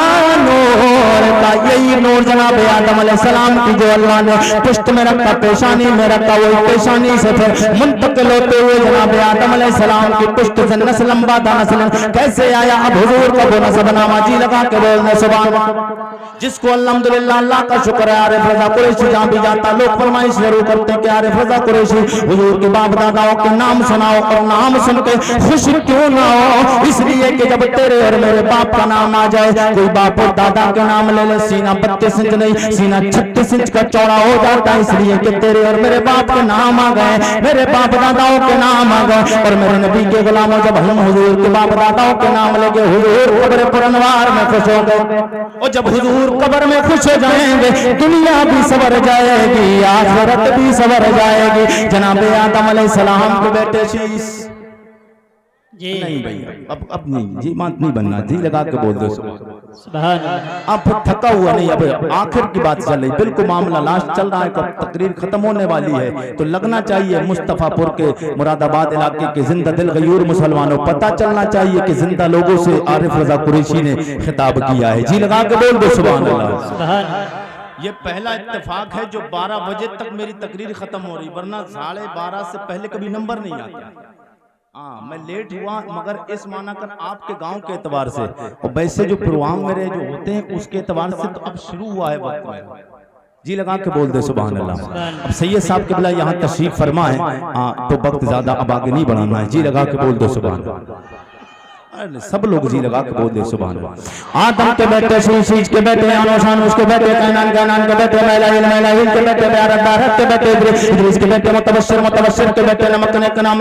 नूर का। यही नूर जनाब आदम अलैहिस्सलाम की जो अल्लाह ने पुष्ट में रखा, पेशानी में रखा, वही पेशानी से फिर मुंतकिल होते हुए जनाब आदम अलैहिस्सलाम की पुष्ट से नस्ल बादा नस्ल कैसे आया। अब हुजूर का वो नस्ब नामा जी लगा के बोलने सुभान, जिसको अल्हम्दुलिल्लाह अल्लाह का शुक्र है। आरिफ रज़ा कुरैशी जहाँ भी जाता लोग फरमाइश जरूर करते हैं कि आरिफ रज़ा कुरैशी हुजूर के बाप दादाओं के नाम सुनाओ, और नाम सुन के खुश क्यों ना हो, इसलिए कि जब तेरे और मेरे बाप का नाम आ जाए, कोई बाप और दादा के नाम ले ले, सीना 32 इंच नहीं सीना 36 इंच का चौड़ा हो जाता है, इसलिए कि तेरे और मेरे बाप के नाम आ गए, मेरे बाप दादाओं के नाम आ गए। और मेरे नबी के गुलामों जब हम हुजूर के बाप दादाओं के नाम लेके हुजूर कब्र पुरनवार में खुश हो गए, और जब हुजूर कब्र में खुश हो जाएंगे दुनिया भी सवर जाएगी, आखिरत भी सवर जाएगी। जनाब आदम अलैहिस्सलाम के बेटे शीश जी नहीं भैया, अब नहीं जी बात नहीं बनना, जी लगा के बोल दो सुभान अल्लाह। अब थका हुआ नहीं, अब आखिर की बात चल रही, बिल्कुल मामला लास्ट चल रहा है, कब तकरीर खत्म होने वाली है, तो लगना चाहिए मुस्तफापुर के मुरादाबाद इलाके के जिंदा दिल गयूर मुसलमानों, पता चलना चाहिए कि जिंदा लोगों से आरिफ रज़ा कुरैशी ने खिताब किया है। जी लगा के बोल दो सुभान अल्लाह। सुभान अल्लाह। ये पहला इत्तेफाक है जो 12 बजे तक मेरी तकरीर खत्म हो रही, वरना 12:30 से पहले कभी नंबर नहीं आता। हाँ मैं लेट हुआ, मगर इस माना कर आपके गांव के एतबार से, और वैसे जो प्रोग्राम मेरे जो होते हैं उसके एतबार से तो अब शुरू हुआ है वक्त में। जी लगा के बोल दे सुभान अल्लाह। अब सैयद साहब के बिला यहाँ तशरीफ फरमा है, हाँ तो वक्त ज्यादा अब आगे नहीं बढ़ाना है। जी लगा के बोल दो सुभान अल्लाह। सब लोग जी लगा के बोल दे सुभान अल्लाह। आदम के बेटे शीश के बेटे अनोशान उसके बेटे कैनान के बेटे मैलाइल के बेटे बारत के बेटे इद्रीस के बेटे मुतबश्शिर के बेटे नमकने के नाम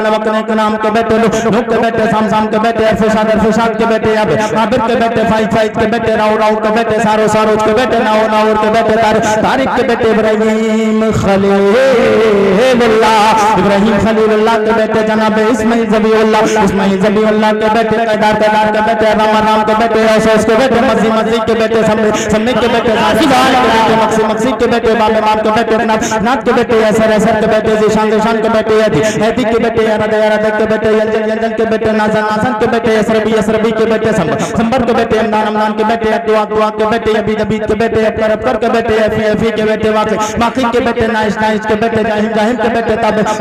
के बेटे नूह के बेटे साम के बेटे अरफशाद के बेटे आबिद के बेटे फाइज के बेटे राउ के बेटे सारोज के बेटे नाउर के बेटे तारिक के बेटे इब्राहीम खलीलुल्लाह के बेटे जनाब इस्माइल ज़बीउल्लाह के बेटे केदार के बेटे राम के बेटे औसोस के बेटे मसी के बेटे सम्मी के बेटे जाहिदान के बेटे मक्सी के बेटे बाम के बेटे नाथ के बेटे असर के बेटे ज़ीशान के बेटे हदी के बेटे यारद के बेटे यंजन के बेटे नासन के बेटे यसरबी के बेटे संबर के बेटे अमनान के बेटे दुआ के बेटे अबीद के बेटे अबकर के बेटे एफी के बेटे वाक़ी के बेटे नाइश के बेटे जाहिम के बेटे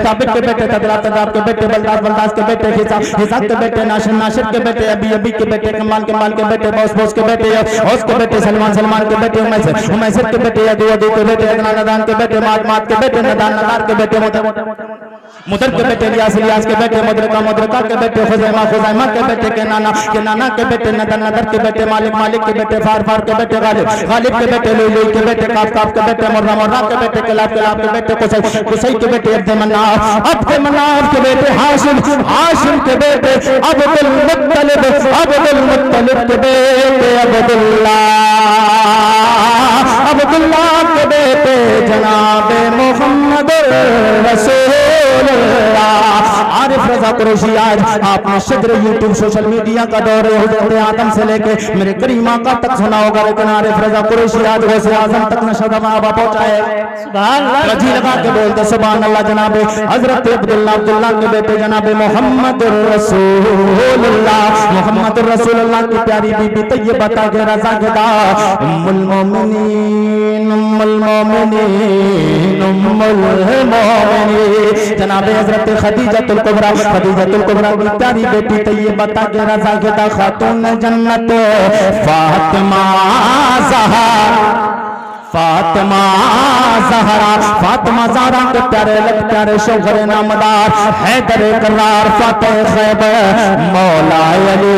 ताबिक के बेटे तदाब के बेटे बलदास के बेटे हिसाब के बेटे नाशिर के बेटे अभी के बेटे कमाल के बेटे बॉस के बेटे हौस के बेटे सलमान के बेटे उमैसर के बेटे अदू के बेटे नदान के बेटे मात के बेटे नदार के बेटे मुदर के बेटे लियास के बेटे मुद्रका के बेटे खुज़ैमा के बेटे के नाना के बेटे नदर के बेटे मालिक के बेटे फार के बेटे गालिब के बेटे लुई के बेटे काफ के बेटे मुर्रा के बेटे कलाब के बेटे कुसै के बेटे अब्द मनाफ के बेटे हाशिम के बेटे अब्दुल मुत्तलिब के बेटे अब्दुल्लाह के बेटे जनाब मुहम्मद रसूलुल्लाह आरिफ रजा कुरैशी आज आपने शिद्र यूट्यूब सोशल मीडिया का दौर हज़रत आदम से लेके मेरे करीमा का तक सुना होगा, लेकिन आरिफ रजा कुरैशी आज गौसे आजम तक नशा बाबा पहुंचाए। रजी लगा के बोलते सुभान अल्लाह। जनाबे हजरत अब्दुल्ला के बेटे जनाबे मोहम्मद रसूलुल्लाह की प्यारी बीबी तैयबा के रजा के दा उम्मुल मोमिनीन जनाबे हजरत खदीजतुल कुबरा की प्यारी बेटी तैयबा के रजा के दा खातून जन्नत फातिमा ज़हरा के प्यारे शौहर नामदार हैदर करार फातह खैबर मौला अली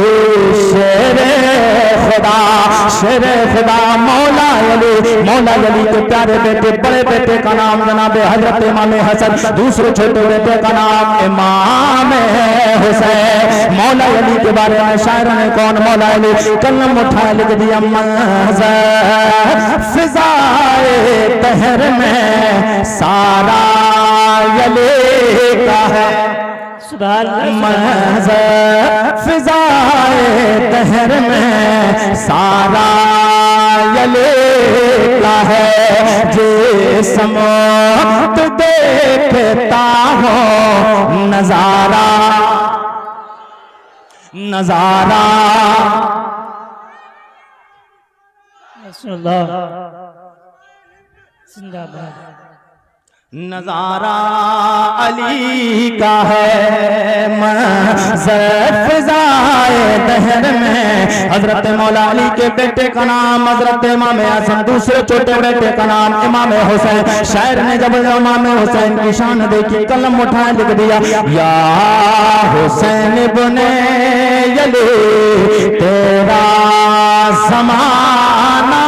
शेर खुदा मौला अली के प्यारे बेटे बड़े बेटे का नाम जनाबे हजरत इमाम हसन, दूसरे छोटे बेटे का नाम इमाम हुसैन। मौला अली के बारे में शायर ने कौन मौला अली कलम उठा लिख दिया फिजाए तहर में सारा अली का है फिजाए तहर में सारा अली का है जे समत देखता हो नजारा नजारा अली का है फिजाए दहर में। हजरत मौला अली के बेटे का नाम हजरत इमाम हसन, दूसरे छोटे बेटे का नाम इमाम हुसैन। शायर ने जब इमाम हुसैन की शान देखी कलम उठाए लिख दिया या हुसैन इब्ने अली तेरा ज़माना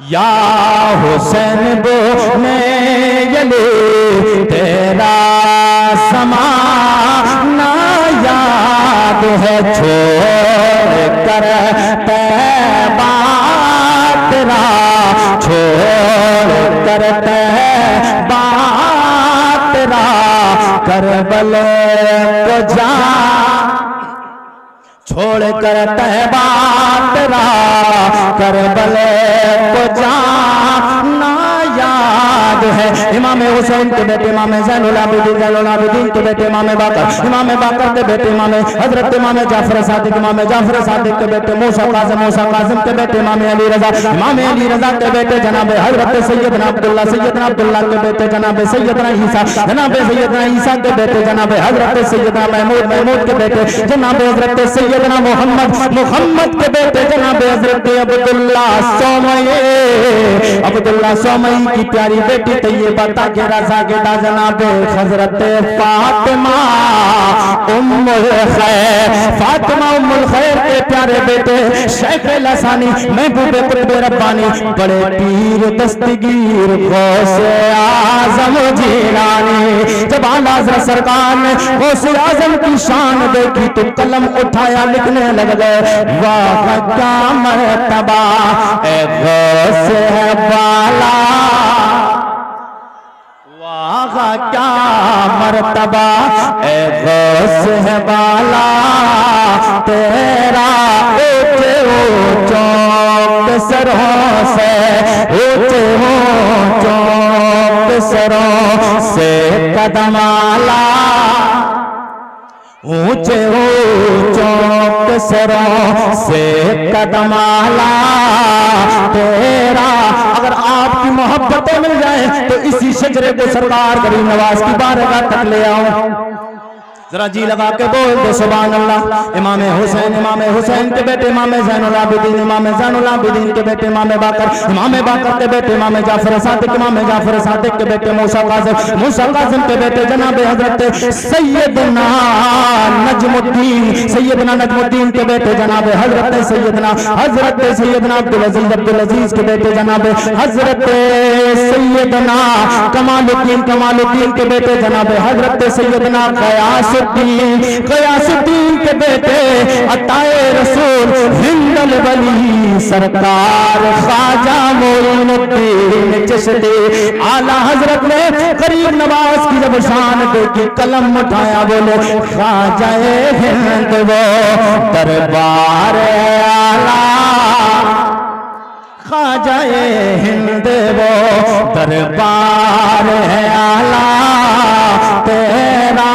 या हुसैन इब्ने अली तेरा ज़माना याद है छोड़ कर तैबा तेरा छोड़ कर तैबा तेरा करबला को जा छोड़ कर तैबा तेरा करबला को जाना याद है। इमाम हुसैन के बेटे इमाम ज़ैनुल आबिदीन के बेटे इमाम बाकर के बेटे इमाम हजरत इमाम जाफर सादिक के बेटे मूसा काज़िम के बेटे इमाम अली रज़ा के बेटे जनाब हजरत सैयदना अब्दुल्ला के बेटे जनाब सैयदना ईसा के बेटे जनाब हजरत सैयदना महमूद के बेटे जनाब हजरत सैयदना मोहम्मद के बेटे जनाब हजरत अब्दुल्ला सोमई की प्यारी बेटी तैयबा के रज़ा के दा जनाब हजरत फातिमा उम्मुल खैर के प्यारे बेटे शेख लसानी महबूब कुतुब रब्बानी बड़े पीर दस्तगीर गौसे आजम जिलानी। जब आला हज़रत सरकार ने गौसे आजम की शान देखी तो कलम उठाया लिखने लग गए वाह क्या मर्तबा ए गौसे वाला वाह क्या मर्तबा ए गौस है बाला तेरा ऊंचे ऊंचों सरों से ऊंचे ऊंचों सरों से कदम आला ऊंचे ऊंचों सरों से कदम आला तेरा। अगर आपकी मोहब्बतें मिल जाए तो इसी शजरे को सरकार गरीब नवाज की बारगाह तक ले आओ। जरा जी लगा के बोल दो सुभान अल्लाह। इमाम हुसैन के बेटे इमाम ज़ैनुल आबिदीन के बेटे इमाम बाकर के बेटे इमाम जाफर सादिक के बेटे मूसा काज़िम के बेटे जनाब हजरत सैयदना नजमुद्दीन के बेटे जनाब हजरत सैयदना अब्दुल अजीज के बेटे जनाब हजरत सैयदना कमालुद्दीन के बेटे जनाब हजरत सैयदना गयासुद्दीन के बेटे अताए रसूल हिंद अफजल वली सरकार ख्वाजा मोइनुद्दीन चिश्ती आला हजरत ने गरीब नवाज की जब शान देखी कलम उठाया बोले ख्वाजा हिंद वो दरबार आला ख्वाजा हिंद वो दरबार आला तेरा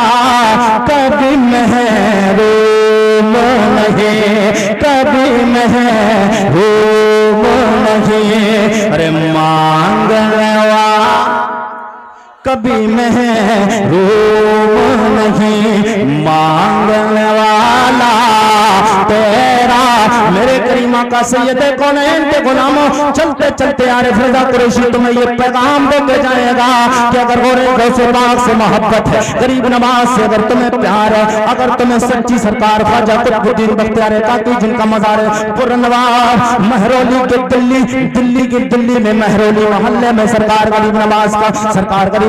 कभी महरूम नहीं कभी महरूम नहीं अरे मांगने वाला कभी महरूम नहीं मांगने वाला तेरा मेरे करीमा का सैयद कौनैन के गुलामों चलते चलते आरिफ रज़ा कुरैशी तुम्हें ये पैगाम देके जाएगा कि अगर गौसे पाक से मोहब्बत है गरीब नवाज से अगर तुम्हें प्यार है अगर तुम्हें सच्ची सरकार ख्वाजा कुतुबुद्दीन बख्तियार काकी जिनका मज़ार पुरनवार महरौली के दिल्ली में महरौली मोहल्ले में सरकार गरीब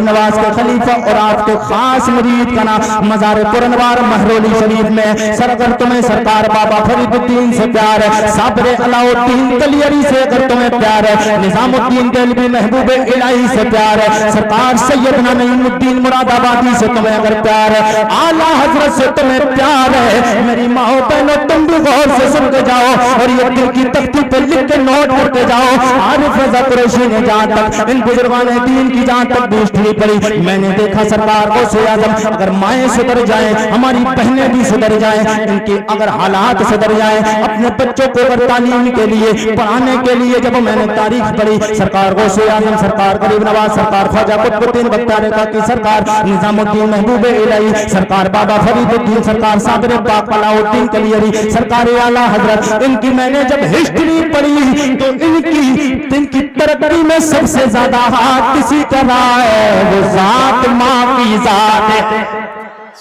नवाज के खलीफा और आपके खास मुरीद का नाम मज़ार पुरनवार महरौली शरीफ में सर अगर तुम्हें सरकार बाबा फरीदुद्दीन से प्यार है साबरे अलाउद्दीन कलियरी से अगर तुम्हें प्यार है निजामुद्दीन देलवी महबूब इलाही से प्यार है सरकार सैयदना नईमुद्दीन मुरादाबादी से तुम्हें अगर प्यार है आला हजरत से तुम्हें प्यार है मेरी माओ बहनों तुम भी गौर से सुन के जाओ और ये दिल की तख्ती पर लिख के नोट करके जाओ आरिफ रज़ा कुरैशी ने जहां तक इन बुजुर्गान दीन की जहां तक दृष्टि पड़ी मैंने देखा सरकार को से आजम अगर माएँ सुधर जाए हमारी बहनें भी सुधर जाए इनके अगर हालात सुधर जाए अपने बच्चों को अगर तालीम के लिए पढ़ाने के लिए जब मैंने तारीख पढ़ी सरकार को से आजम सरकार गरीब नवाज सरकार ख्वाजा कुतुबुद्दीन बख्तियार काकी सरकार निजामुद्दीन महबूब इलाही सरकार बाबा फरीदुद्दीन सरकार सादर पाक अलाउद्दीन कलियरी सरकार आला हजरत इनकी मैंने जब हिस्ट्री पढ़ी तो इनकी तरक्की में सबसे ज्यादा हाथ किसी का रहा है वो जात माँ की जात है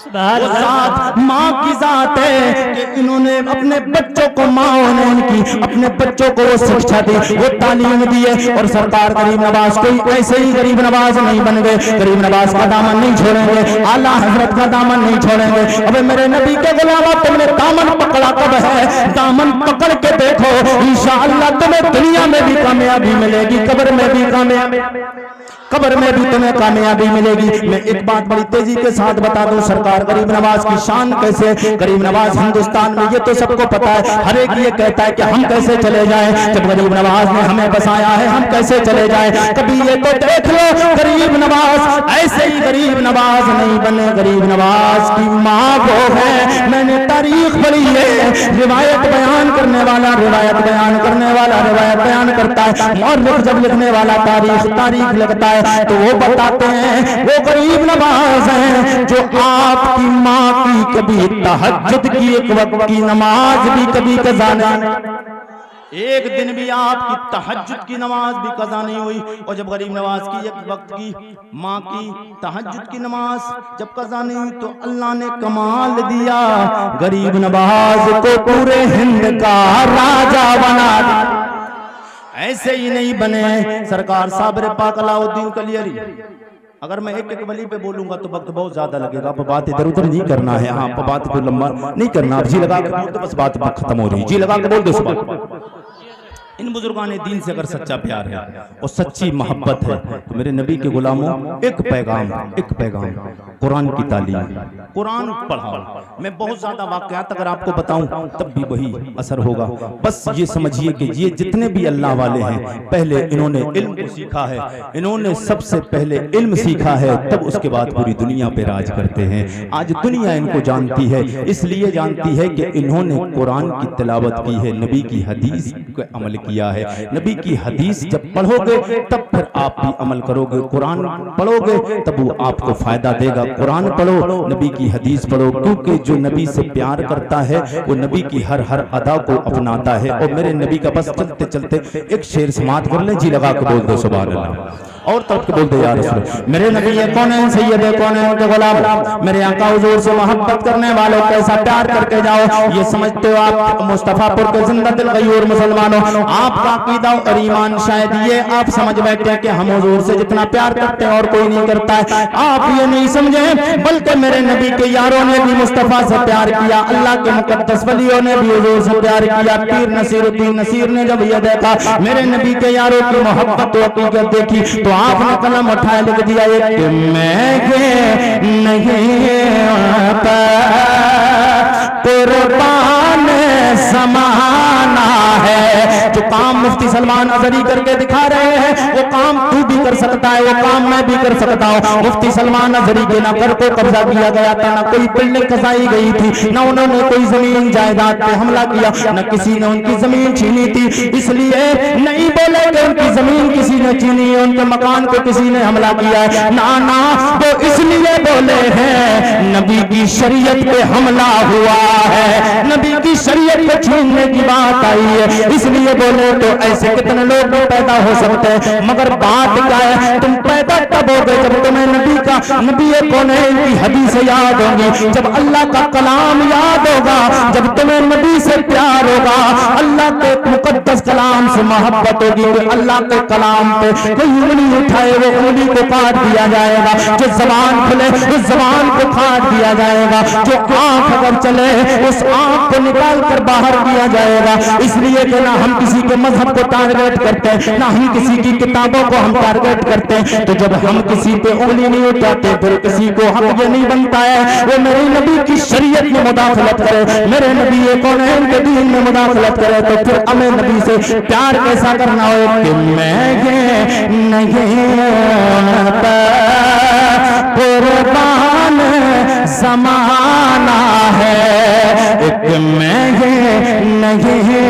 वो जात माँ की जात है कि इन्होंने अपने बच्चों को माओ ने इनकी अपने बच्चों को वो शिक्षा दी वो तालीम दी है और सरकार गरीब नवाज कोई ऐसे ही गरीब नवाज नहीं बन गए गरीब नवाज का दामन नहीं छोड़ेंगे आला हजरत का दामन नहीं छोड़ेंगे अबे मेरे नबी के गुलामा तुमने दामन पकड़ा कब है दामन पकड़ के देखो इंशाअल्लाह तुम्हें दुनिया में भी कामयाबी मिलेगी कब्र में भी तुम्हें कामयाबी मिलेगी मैं एक बात बड़ी तेजी के साथ बता दूं सरकार गरीब नवाज की शान कैसे गरीब नवाज हिंदुस्तान में ये तो सबको पता है हर एक ये कहता है कि हम कैसे चले जाएं जब गरीब नवाज ने हमें बसाया है हम कैसे चले जाएं कभी ये तो देख लो गरीब नवाज ऐसे ही गरीब नवाज नहीं बने गरीब नवाज की माँ वो है मैंने तारीख पढ़ी है रिवायत बयान करने वाला रिवायत बयान करता है मौलिक जब लिखने वाला तारीख लगता है तो वो बताते हैं वो गरीब नवाज हैं जो आपकी माँ की कभी तहज्जुद की एक वक्त की नमाज भी कभी कज़ा नहीं एक दिन भी आपकी तहज्जुद की नमाज भी कज़ा नहीं हुई और जब गरीब नवाज की एक वक्त की माँ की तहज्जुद की नमाज जब कज़ा नहीं हुई तो अल्लाह ने कमाल दिया गरीब नवाज को पूरे हिंद का राजा बना दिया ऐसे ही नहीं बने सरकार साबरे पाक अलाउद्दीन कलियरी अगर मैं एक एक वली पे बोलूंगा तो वक्त बहुत ज्यादा लगेगा अब बात इधर उधर नहीं करना है हाँ बात को लंबा नहीं करना अब जी लगा के बोल तो बस बात खत्म हो रही जी लगा के बोल दो सुबह इन बुजुर्गान दीन से अगर सच्चा प्यार है और सच्ची मोहब्बत है तो मेरे नबी के गुलामों एक पैगाम कुरान की तालीम कुरान पढ़ाओ मैं बहुत ज्यादा वाकयात अगर आपको बताऊं तब भी वही असर होगा बस ये समझिए कि ये जितने भी अल्लाह वाले हैं पहले इन्होंने इल्म को सीखा है इन्होंने सबसे पहले इल्म सीखा है तब उसके बाद पूरी दुनिया पे राज करते हैं आज दुनिया इनको जानती है इसलिए जानती है कि इन्होंने कुरान की तिलावत की है नबी की हदीस पे अमल किया है नबी की हदीस जब पढ़ोगे तब फिर आप भी अमल करोगे कुरान पढ़ोगे तब वो आपको फायदा देगा कुरान पढ़ो नबी की हदीस पढ़ो क्योंकि जो नबी से प्यार करता है वो नबी की हर अदा को अपनाता है और मेरे नबी का बस चलते चलते एक शेर समात कर ले जी लगा के बोल दो सुभान अल्लाह और तब के बोलते यार रसूल मेरे नबी ये कौन है सैयद कौन है उनके गुलाम मेरे आका हुजूर से मोहब्बत करने वालों कैसा प्यार करके जाओ ये समझते हो आप मुस्तफापुर के जिंदा दिल गयूर मुसलमानों आपका अकीदा और ईमान शायद ये आप समझ बैठे कि हम हुजूर से जितना प्यार करते हैं और कोई नहीं करता है। आप ये नहीं समझे, बल्कि मेरे नबी के यारों ने भी मुस्तफा से प्यार किया, अल्लाह के मुकद्दस वलियों ने भी हुजूर से प्यार किया। पीर नसीरुद्दीन नसीर ने जब ये देखा मेरे नबी के यारों की मोहब्बत और हकीकत देखी, तो आपने कलम उठाया, लिख दिया कि मैं नहीं कुर्बान समाना है। जो काम मुफ्ती सलमान अजहरी करके दिखा रहे हैं वो काम तू भी कर सकता है, वो काम मैं भी कर सकता हूँ। मुफ्ती सलमान अजहरी के ना घर को कब्जा किया गया था, ना कोई बिल्डिंग खसाई गई थी, ना उन्होंने कोई जमीन जायदाद पे हमला किया, न किसी ने उनकी जमीन छीनी थी। इसलिए नहीं बोले कि उनकी जमीन किसी ने छीनी है, उनके मकान को किसी ने हमला किया है, ना ना, तो इसलिए बोले हैं नबी की शरीयत पे हमला हुआ है, नबी की शरीयत को छीनने की बात आई है, इसलिए बोले। तो ऐसे कितने लोग पैदा हो सकते हैं, मगर बात क्या है, तुम पैदा तब हो गए जब तुम्हें नबी का, नबी कौनैन की हदीस याद होगी, जब अल्लाह का कलाम याद होगा, जब तुम्हें नबी से प्यार होगा, अल्लाह के मुकद्दस कलाम से मोहब्बत होगी। कि अल्लाह के कलाम पे कोई उंगली उठाए वो उंगली को काट दिया जाएगा, जो जबान खुले उस जबान को काट दिया जाएगा, जो आंख अगर चले उस आंख को निकाल कर बाहर किया जाएगा। इसलिए कि ना हम किसी के मजहब को टारगेट करते हैं, ना हम किसी की किताबों को हम टारगेट करते हैं। तो जब हम किसी पे उंगली नहीं उठाते फिर किसी को हक ये नहीं बनता है वो मेरे नबी की शरीयत में मुदाखलत करे, मेरे नबी कौनैन के दीन में मुदाखलत करे, तो फिर हमें नबी से प्यार कैसा करना हो कि मैं नहीं कुर्बान समाना है, एक मैं नहीं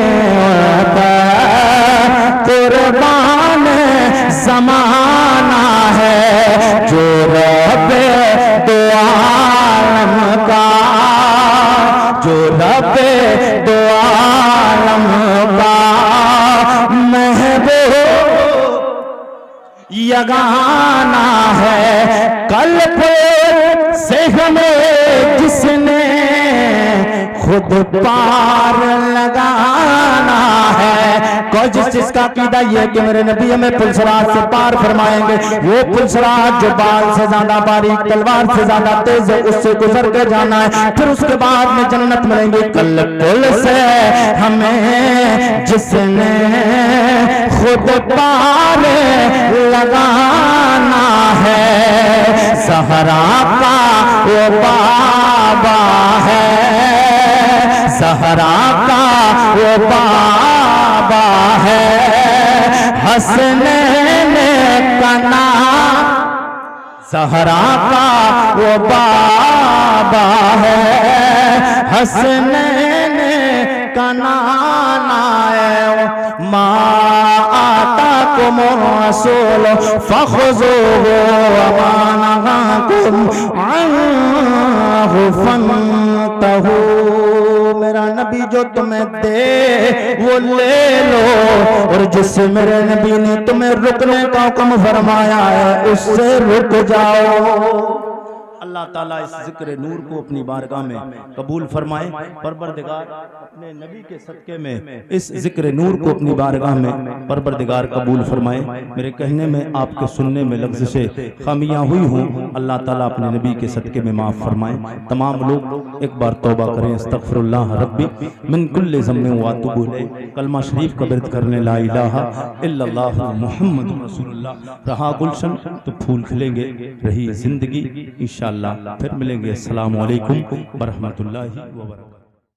कुर्बान समाना है। जो रब दो आलम का, जो रब दो आलम का महबूब यगाना है, कल से हमें जिसने खुद पार लगाना है। कोई जिस चीज का अकीदा ये कि मेरे नबी हमें पुलसरात से पार फरमाएंगे, वो पुलसरात जो बाल से ज्यादा बारीक तलवार से ज्यादा तेज है उससे गुजर के जाना है, फिर उसके बाद में जन्नत मिलेंगे। कल पुल से हमें जिसने खुद पार लगाना है, सहरा का वो बाबा है, सहरा का वो बाबा है, हसनैन का नाम, सहरा का वो बाबा है, हसनैन का नाना है। मा आता कुम रसूल फखुज़ूहु व मा नहाकुम अन्हु फंतहू। मेरा नबी जो तुम्हें दे वो ले लो, और जिससे मेरे नबी ने तुम्हें रुकने का हुक्म फरमाया है उससे रुक जाओ। अल्लाह ताला इस जिक्र नूर को अपनी बारगाह में कबूल फरमाए। परवरदिगार अपने नबी के सदके में इस जिक्र नूर को अपनी बारगाह में परवरदिगार कबूल फरमाए। मेरे कहने में आपके सुनने में लफ्ज़ खामियां हुई हों, अल्लाह ताला अपने नबी के सदके में माफ़ फरमाए। तमाम लोग एक बार तौबा करें, अस्तगफिरुल्लाह रब्बी मिन कुल्लि ज़म्बिन व अतूबु इलैह। कलमा शरीफ का विर्द करने ला इलाहा इल्लल्लाह मुहम्मदुर रसूलुल्लाह। रहा गुलशन तो फूल खिलेंगे, रही जिंदगी इंशाअल्लाह। फिर मिलेंगे। अस्सलामु अलैकुम व रहमतुल्लाहि व बरकातहू।